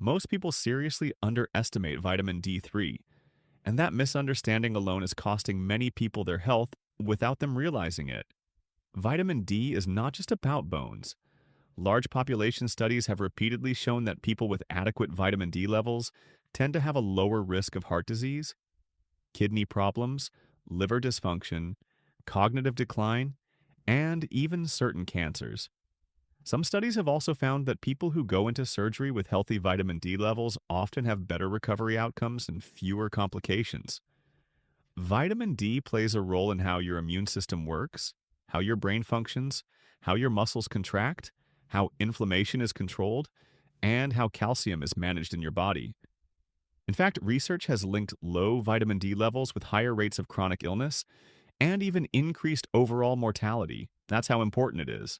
Most people seriously underestimate vitamin D3, and that misunderstanding alone is costing many people their health without them realizing it. Vitamin D is not just about bones. Large population studies have repeatedly shown that people with adequate vitamin D levels tend to have a lower risk of heart disease, kidney problems, liver dysfunction, cognitive decline, and even certain cancers. Some studies have also found that people who go into surgery with healthy vitamin D levels often have better recovery outcomes and fewer complications. Vitamin D plays a role in how your immune system works, how your brain functions, how your muscles contract, how inflammation is controlled, and how calcium is managed in your body. In fact, research has linked low vitamin D levels with higher rates of chronic illness and even increased overall mortality. That's how important it is.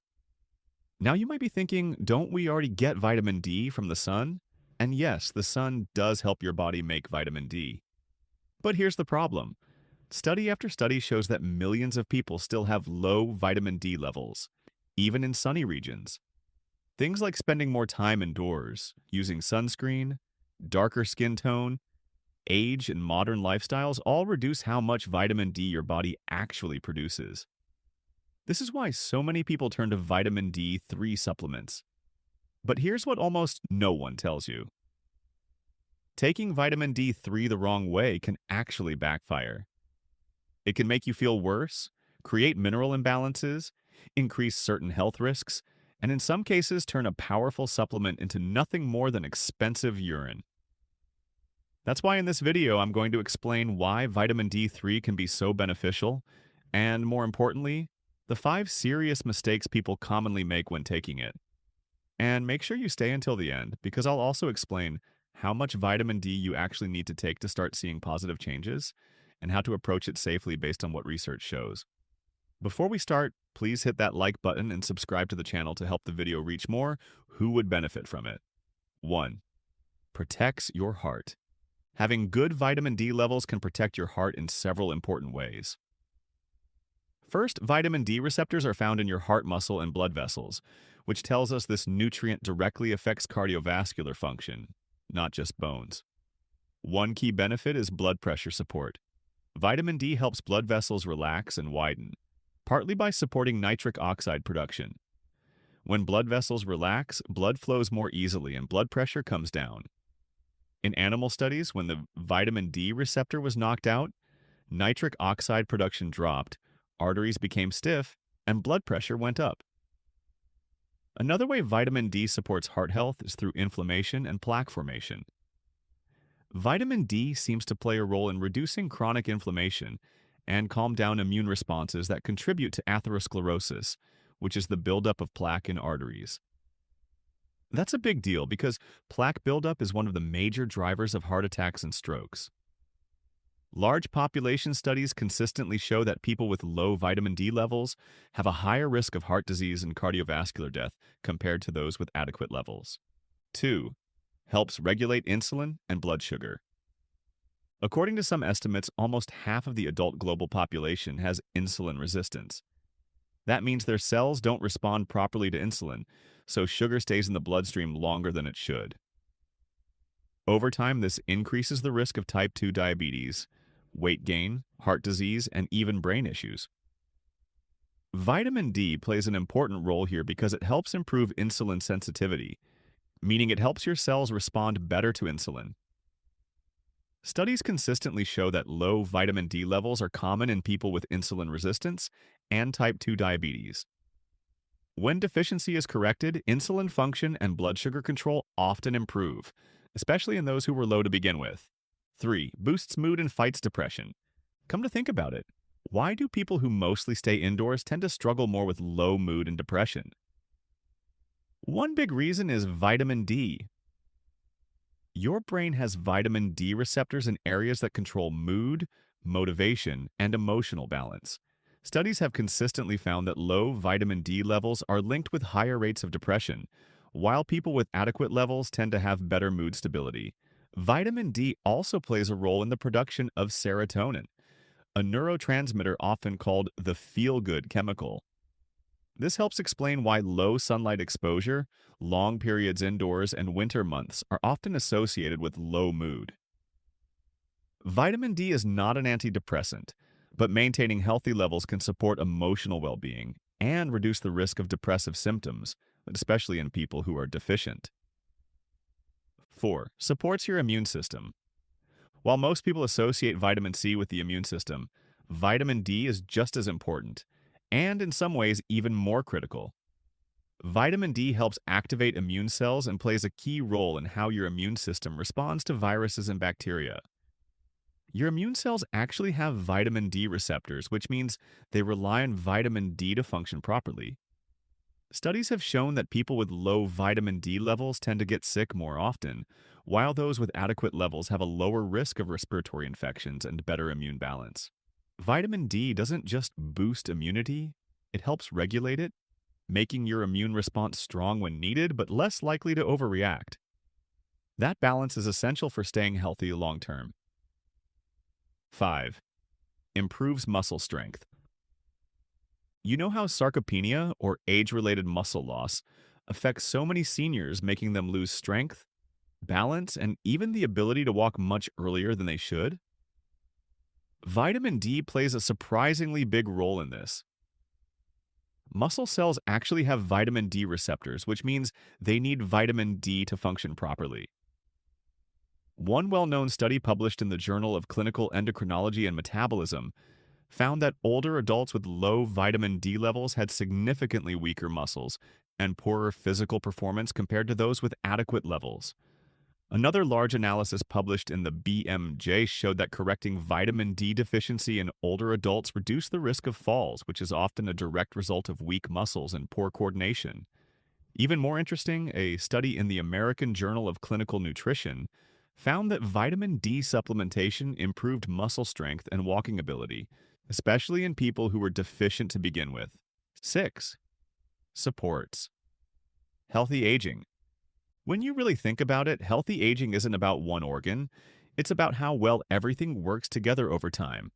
Now you might be thinking, don't we already get vitamin D from the sun? And yes, the sun does help your body make vitamin D. But here's the problem. Study after study shows that millions of people still have low vitamin D levels, even in sunny regions. Things like spending more time indoors, using sunscreen, darker skin tone, age, and modern lifestyles all reduce how much vitamin D your body actually produces. This is why so many people turn to vitamin D3 supplements. But here's what almost no one tells you. Taking vitamin D3 the wrong way can actually backfire. It can make you feel worse, create mineral imbalances, increase certain health risks, and in some cases turn a powerful supplement into nothing more than expensive urine. That's why in this video I'm going to explain why vitamin D3 can be so beneficial, and more importantly, the 5 serious mistakes people commonly make when taking it. And make sure you stay until the end, because I'll also explain how much vitamin D you actually need to take to start seeing positive changes, and how to approach it safely based on what research shows. Before we start, please hit that like button and subscribe to the channel to help the video reach more who would benefit from it. 1. Protects your heart. Having good vitamin D levels can protect your heart in several important ways. First, vitamin D receptors are found in your heart muscle and blood vessels, which tells us this nutrient directly affects cardiovascular function, not just bones. One key benefit is blood pressure support. Vitamin D helps blood vessels relax and widen, partly by supporting nitric oxide production. When blood vessels relax, blood flows more easily and blood pressure comes down. In animal studies, when the vitamin D receptor was knocked out, nitric oxide production dropped, arteries became stiff, and blood pressure went up. Another way vitamin D supports heart health is through inflammation and plaque formation. Vitamin D seems to play a role in reducing chronic inflammation and calm down immune responses that contribute to atherosclerosis, which is the buildup of plaque in arteries. That's a big deal because plaque buildup is one of the major drivers of heart attacks and strokes. Large population studies consistently show that people with low vitamin D levels have a higher risk of heart disease and cardiovascular death compared to those with adequate levels. 2. Helps regulate insulin and blood sugar. According to some estimates, almost half of the adult global population has insulin resistance. That means their cells don't respond properly to insulin, so sugar stays in the bloodstream longer than it should. Over time, this increases the risk of type 2 diabetes, weight gain, heart disease, and even brain issues. Vitamin D plays an important role here because it helps improve insulin sensitivity, meaning it helps your cells respond better to insulin. Studies consistently show that low vitamin D levels are common in people with insulin resistance and type 2 diabetes. When deficiency is corrected, insulin function and blood sugar control often improve, especially in those who were low to begin with. 3. Boosts mood and fights depression. Come to think about it, why do people who mostly stay indoors tend to struggle more with low mood and depression? One big reason is vitamin D. Your brain has vitamin D receptors in areas that control mood, motivation, and emotional balance. Studies have consistently found that low vitamin D levels are linked with higher rates of depression, while people with adequate levels tend to have better mood stability. Vitamin D also plays a role in the production of serotonin, a neurotransmitter often called the feel-good chemical. This helps explain why low sunlight exposure, long periods indoors, and winter months are often associated with low mood. Vitamin D is not an antidepressant, but maintaining healthy levels can support emotional well-being and reduce the risk of depressive symptoms, especially in people who are deficient. 4. Supports your immune system. While most people associate vitamin C with the immune system, vitamin D is just as important, and in some ways even more critical. Vitamin D helps activate immune cells and plays a key role in how your immune system responds to viruses and bacteria. Your immune cells actually have vitamin D receptors, which means they rely on vitamin D to function properly. Studies have shown that people with low vitamin D levels tend to get sick more often, while those with adequate levels have a lower risk of respiratory infections and better immune balance. Vitamin D doesn't just boost immunity, it helps regulate it, making your immune response strong when needed but less likely to overreact. That balance is essential for staying healthy long term. 5. Improves muscle strength. You know how sarcopenia, or age-related muscle loss, affects so many seniors, making them lose strength, balance, and even the ability to walk much earlier than they should? Vitamin D plays a surprisingly big role in this. Muscle cells actually have vitamin D receptors, which means they need vitamin D to function properly. One well-known study published in the Journal of Clinical Endocrinology and Metabolism found that older adults with low vitamin D levels had significantly weaker muscles and poorer physical performance compared to those with adequate levels. Another large analysis published in the BMJ showed that correcting vitamin D deficiency in older adults reduced the risk of falls, which is often a direct result of weak muscles and poor coordination. Even more interesting, a study in the American Journal of Clinical Nutrition found that vitamin D supplementation improved muscle strength and walking ability, especially in people who were deficient to begin with. 6. Supports healthy aging. When you really think about it, healthy aging isn't about one organ, it's about how well everything works together over time.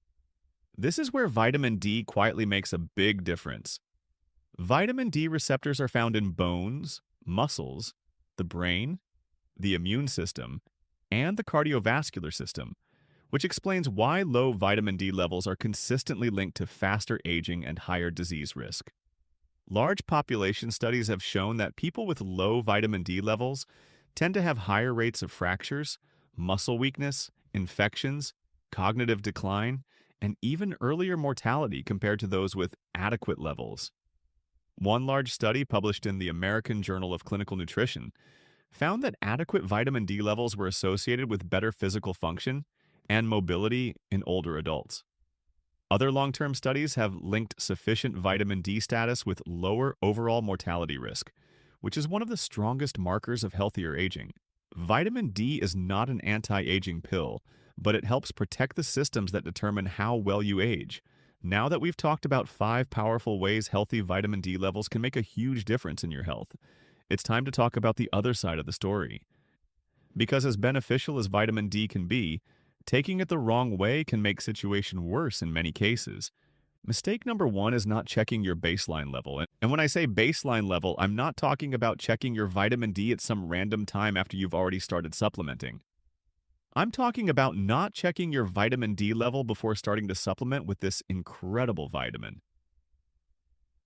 This is where vitamin D quietly makes a big difference. Vitamin D receptors are found in bones, muscles, the brain, the immune system, and the cardiovascular system, which explains why low vitamin D levels are consistently linked to faster aging and higher disease risk. Large population studies have shown that people with low vitamin D levels tend to have higher rates of fractures, muscle weakness, infections, cognitive decline, and even earlier mortality compared to those with adequate levels. One large study published in the American Journal of Clinical Nutrition found that adequate vitamin D levels were associated with better physical function and mobility in older adults. Other long-term studies have linked sufficient vitamin D status with lower overall mortality risk, which is one of the strongest markers of healthier aging. Vitamin D is not an anti-aging pill, but it helps protect the systems that determine how well you age. Now that we've talked about 5 powerful ways healthy vitamin D levels can make a huge difference in your health, it's time to talk about the other side of the story. Because as beneficial as vitamin D can be, taking it the wrong way can make situation worse in many cases. Mistake number 1 is not checking your baseline level. And when I say baseline level, I'm not talking about checking your vitamin D at some random time after you've already started supplementing. I'm talking about not checking your vitamin D level before starting to supplement with this incredible vitamin.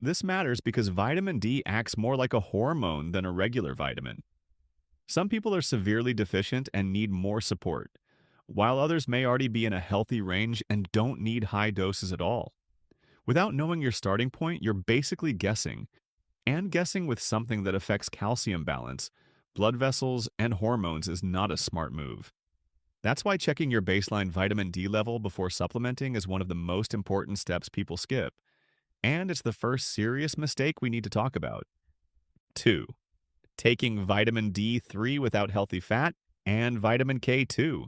This matters because vitamin D acts more like a hormone than a regular vitamin. Some people are severely deficient and need more support, while others may already be in a healthy range and don't need high doses at all. Without knowing your starting point, you're basically guessing, and guessing with something that affects calcium balance, blood vessels, and hormones is not a smart move. That's why checking your baseline vitamin D level before supplementing is one of the most important steps people skip, and it's the first serious mistake we need to talk about. 2. Taking vitamin D3 without healthy fat and vitamin K2.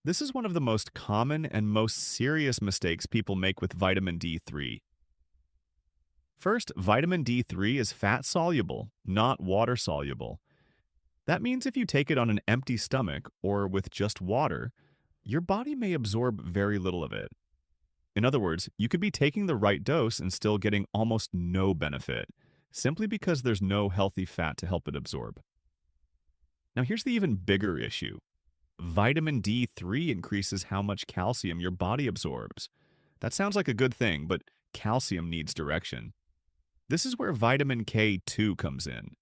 This is one of the most common and most serious mistakes people make with vitamin D3. First, vitamin D3 is fat-soluble, not water-soluble. That means if you take it on an empty stomach or with just water, your body may absorb very little of it. In other words, you could be taking the right dose and still getting almost no benefit, simply because there's no healthy fat to help it absorb. Now, here's the even bigger issue. Vitamin D3 increases how much calcium your body absorbs. That sounds like a good thing, but calcium needs direction. This is where vitamin K2 comes in.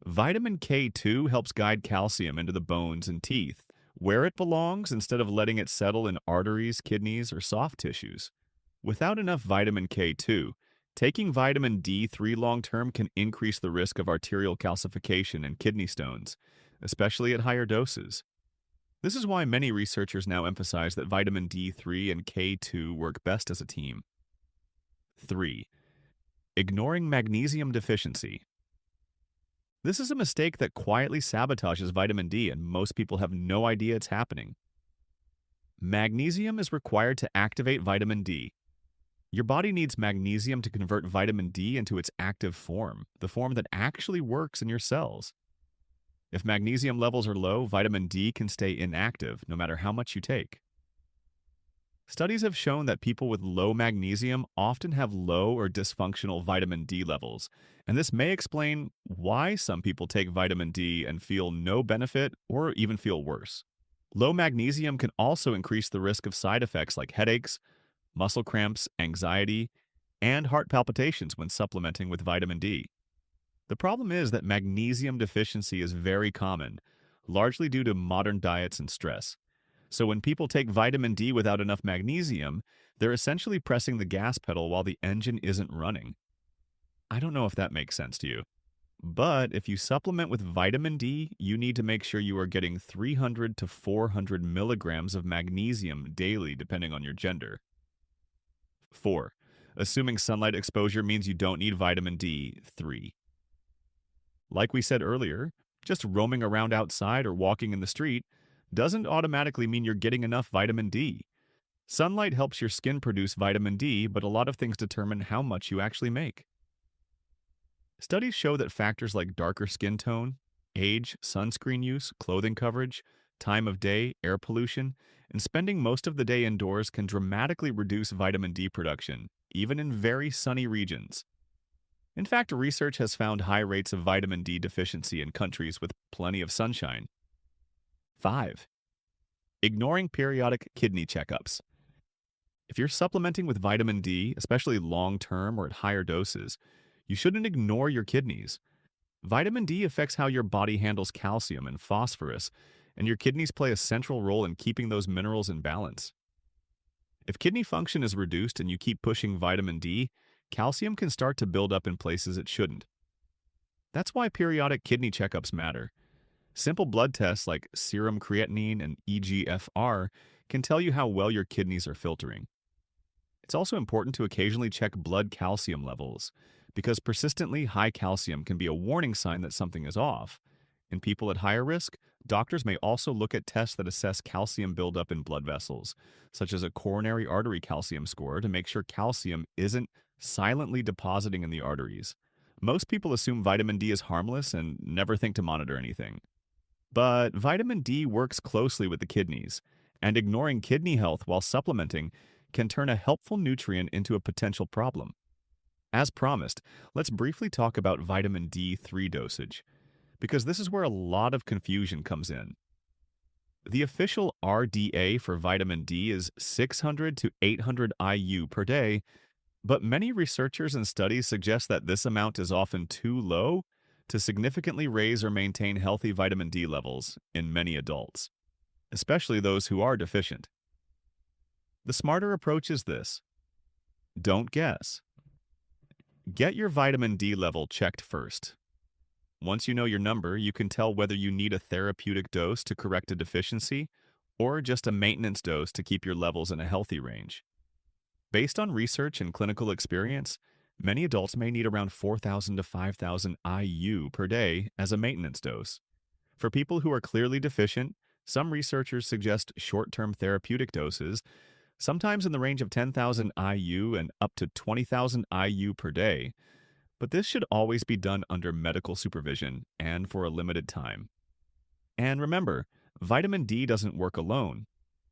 Vitamin K2 helps guide calcium into the bones and teeth, where it belongs instead of letting it settle in arteries, kidneys, or soft tissues. Without enough vitamin K2, taking vitamin D3 long term can increase the risk of arterial calcification and kidney stones, especially at higher doses. This is why many researchers now emphasize that vitamin D3 and K2 work best as a team. 3. Ignoring magnesium deficiency. This is a mistake that quietly sabotages vitamin D, and most people have no idea it's happening. Magnesium is required to activate vitamin D. Your body needs magnesium to convert vitamin D into its active form, the form that actually works in your cells. If magnesium levels are low, vitamin D can stay inactive no matter how much you take. Studies have shown that people with low magnesium often have low or dysfunctional vitamin D levels, and this may explain why some people take vitamin D and feel no benefit or even feel worse. Low magnesium can also increase the risk of side effects like headaches, muscle cramps, anxiety, and heart palpitations when supplementing with vitamin D. The problem is that magnesium deficiency is very common, largely due to modern diets and stress. So when people take vitamin D without enough magnesium, they're essentially pressing the gas pedal while the engine isn't running. I don't know if that makes sense to you. But if you supplement with vitamin D, you need to make sure you are getting 300 to 400 milligrams of magnesium daily, depending on your gender. 4. Assuming sunlight exposure means you don't need vitamin D3. Like we said earlier, just roaming around outside or walking in the street doesn't automatically mean you're getting enough vitamin D. Sunlight helps your skin produce vitamin D, but a lot of things determine how much you actually make. Studies show that factors like darker skin tone, age, sunscreen use, clothing coverage, time of day, air pollution, and spending most of the day indoors can dramatically reduce vitamin D production, even in very sunny regions. In fact, research has found high rates of vitamin D deficiency in countries with plenty of sunshine. 5. Ignoring periodic kidney checkups. If you're supplementing with vitamin D, especially long-term or at higher doses, you shouldn't ignore your kidneys. Vitamin D affects how your body handles calcium and phosphorus, and your kidneys play a central role in keeping those minerals in balance. If kidney function is reduced and you keep pushing vitamin D, calcium can start to build up in places it shouldn't. That's why periodic kidney checkups matter. Simple blood tests like serum creatinine and eGFR can tell you how well your kidneys are filtering. It's also important to occasionally check blood calcium levels, because persistently high calcium can be a warning sign that something is off. In people at higher risk, doctors may also look at tests that assess calcium buildup in blood vessels, such as a coronary artery calcium score, to make sure calcium isn't silently depositing in the arteries. Most people assume vitamin D is harmless and never think to monitor anything. But vitamin D works closely with the kidneys, and ignoring kidney health while supplementing can turn a helpful nutrient into a potential problem. As promised, let's briefly talk about vitamin D3 dosage, because this is where a lot of confusion comes in. The official RDA for vitamin D is 600 to 800 IU per day, but many researchers and studies suggest that this amount is often too low to significantly raise or maintain healthy vitamin D levels in many adults, especially those who are deficient. The smarter approach is this: don't guess. Get your vitamin D level checked first. Once you know your number, you can tell whether you need a therapeutic dose to correct a deficiency or just a maintenance dose to keep your levels in a healthy range. Based on research and clinical experience, many adults may need around 4,000 to 5,000 IU per day as a maintenance dose. For people who are clearly deficient, some researchers suggest short-term therapeutic doses, sometimes in the range of 10,000 IU and up to 20,000 IU per day, but this should always be done under medical supervision and for a limited time. And remember, vitamin D doesn't work alone.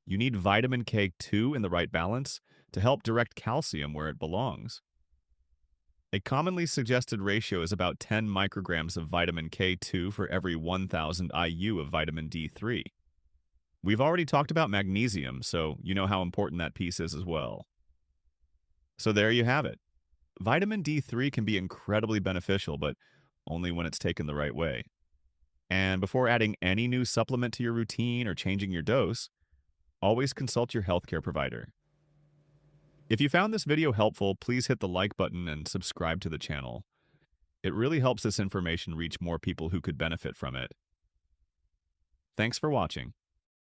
You need vitamin K2 in the right balance, to help direct calcium where it belongs. A commonly suggested ratio is about 10 micrograms of vitamin K2 for every 1,000 IU of vitamin D3. We've already talked about magnesium, so you know how important that piece is as well. So there you have it. Vitamin D3 can be incredibly beneficial, but only when it's taken the right way. And before adding any new supplement to your routine or changing your dose, always consult your healthcare provider. If you found this video helpful, please hit the like button and subscribe to the channel. It really helps this information reach more people who could benefit from it. Thanks for watching.